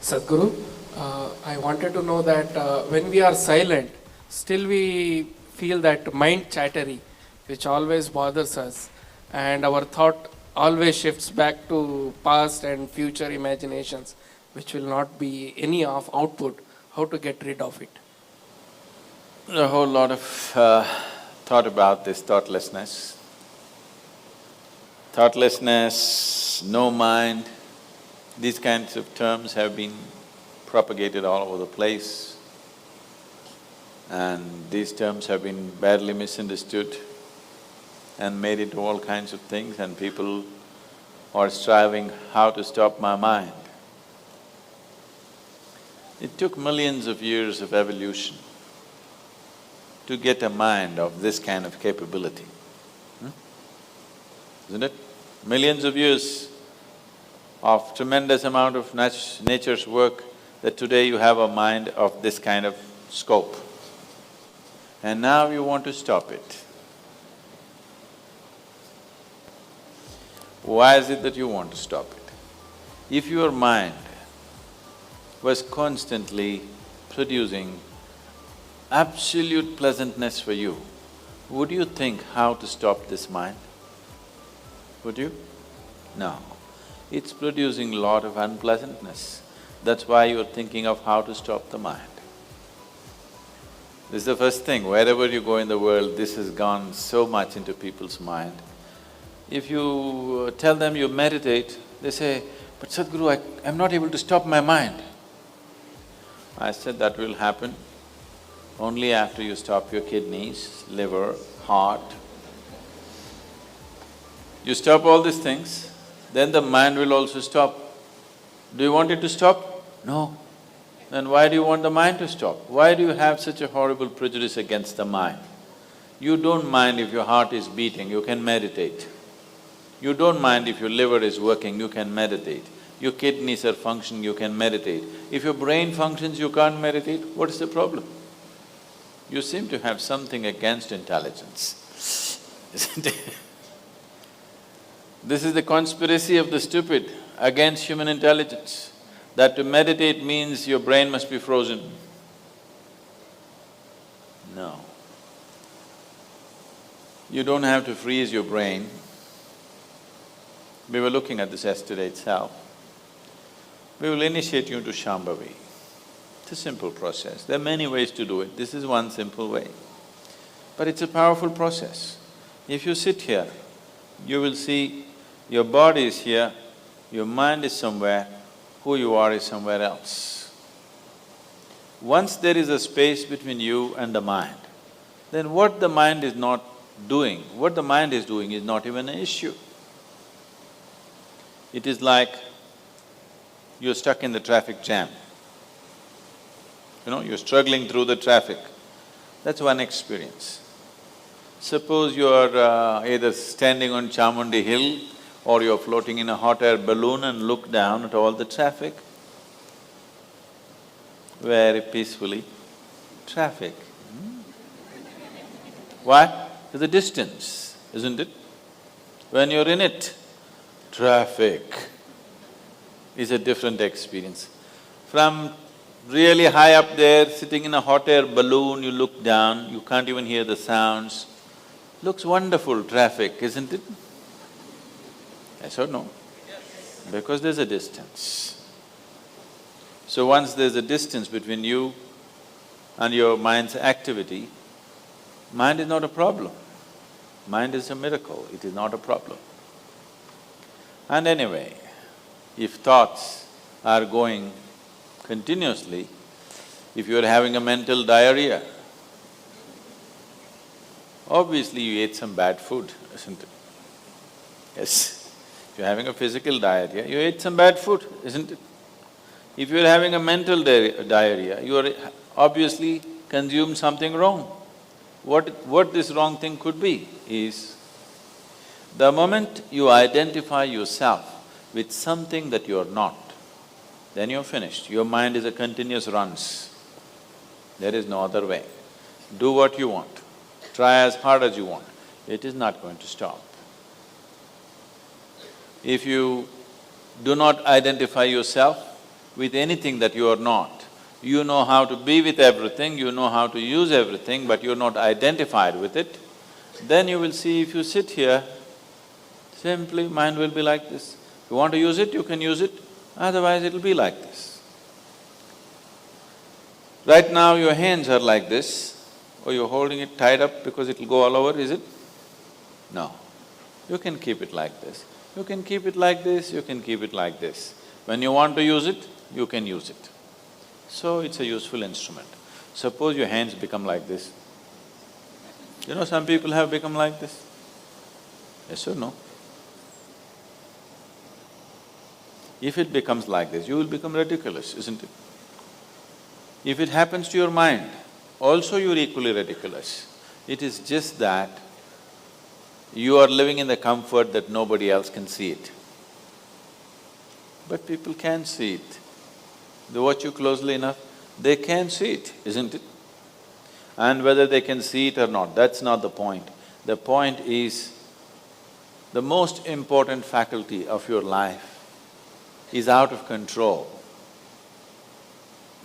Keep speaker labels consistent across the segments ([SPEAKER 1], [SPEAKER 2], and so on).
[SPEAKER 1] Sadhguru, I wanted to know that when we are silent, still we feel that mind chattery, which always bothers us, and our thought always shifts back to past and future imaginations, which will not be any of output. How to get rid of it?
[SPEAKER 2] A whole lot of thought about this thoughtlessness. Thoughtlessness, no mind, these kinds of terms have been propagated all over the place, and these terms have been badly misunderstood and made into all kinds of things, and people are striving how to stop my mind. It took millions of years of evolution to get a mind of this kind of capability, isn't it? Millions of years of tremendous amount of nature's work that today you have a mind of this kind of scope. And now you want to stop it. Why is it that you want to stop it? If your mind was constantly producing absolute pleasantness for you, would you think how to stop this mind? Would you? No. It's producing a lot of unpleasantness. That's why you're thinking of how to stop the mind. This is the first thing, wherever you go in the world, this has gone so much into people's mind. If you tell them you meditate, they say, "But Sadhguru, I'm not able to stop my mind." I said that will happen only after you stop your kidneys, liver, heart. You stop all these things, then the mind will also stop. Do you want it to stop? No. Then why do you want the mind to stop? Why do you have such a horrible prejudice against the mind? You don't mind if your heart is beating, you can meditate. You don't mind if your liver is working, you can meditate. Your kidneys are functioning, you can meditate. If your brain functions, you can't meditate, what is the problem? You seem to have something against intelligence, isn't it? This is the conspiracy of the stupid against human intelligence, that to meditate means your brain must be frozen. No. You don't have to freeze your brain. We were looking at this yesterday itself. We will initiate you into Shambhavi. It's a simple process. There are many ways to do it. This is one simple way. But it's a powerful process. If you sit here, you will see your body is here, your mind is somewhere, who you are is somewhere else. Once there is a space between you and the mind, then what the mind is not doing, what the mind is doing is not even an issue. It is like you're stuck in the traffic jam. You're struggling through the traffic. That's one experience. Suppose you're either standing on Chamundi Hill or you're floating in a hot air balloon and look down at all the traffic. Very peacefully, traffic. Why? There's a distance, isn't it? When you're in it, traffic is a different experience. From really high up there, sitting in a hot air balloon, you look down, you can't even hear the sounds. Looks wonderful, traffic, isn't it? Yes or no? Yes. Because there's a distance. So once there's a distance between you and your mind's activity, mind is not a problem. Mind is a miracle, it is not a problem. And anyway, if thoughts are going continuously, if you're having a mental diarrhea, obviously you ate some bad food, isn't it? Yes. If you're having a physical diarrhea, you ate some bad food, isn't it? If you're having a mental diarrhea, you are obviously consumed something wrong. What this wrong thing could be is, the moment you identify yourself with something that you're not, then you're finished. Your mind is a continuous runs. There is no other way. Do what you want, try as hard as you want, it is not going to stop. If you do not identify yourself with anything that you are not. You know how to be with everything, you know how to use everything, but you're not identified with it, then you will see if you sit here, simply mind will be like this. If you want to use it, you can use it, otherwise it'll be like this. Right now your hands are like this, or you're holding it tied up because it'll go all over, is it? No. You can keep it like this. You can keep it like this, you can keep it like this. When you want to use it, you can use it. So it's a useful instrument. Suppose your hands become like this. You know, some people have become like this. Yes or no? If it becomes like this, you will become ridiculous, isn't it? If it happens to your mind, also you're equally ridiculous. It is just that you are living in the comfort that nobody else can see it. But people can see it. They watch you closely enough, they can see it, isn't it? And whether they can see it or not, that's not the point. The point is, the most important faculty of your life is out of control.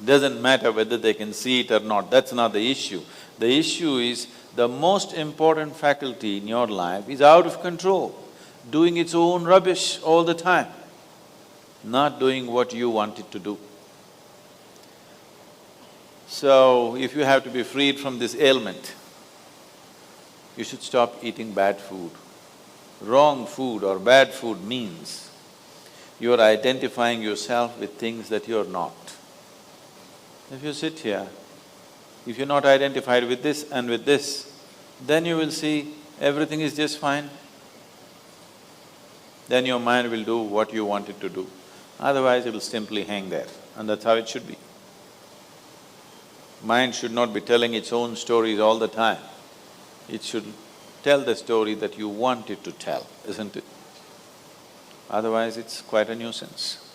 [SPEAKER 2] Doesn't matter whether they can see it or not, that's not the issue. The issue is, the most important faculty in your life is out of control, doing its own rubbish all the time, not doing what you want it to do. So, if you have to be freed from this ailment, you should stop eating bad food. Wrong food or bad food means you are identifying yourself with things that you're not. If you sit here, if you're not identified with this and with this, then you will see everything is just fine. Then your mind will do what you want it to do. Otherwise, it will simply hang there, and that's how it should be. Mind should not be telling its own stories all the time. It should tell the story that you want it to tell, isn't it? Otherwise, it's quite a nuisance.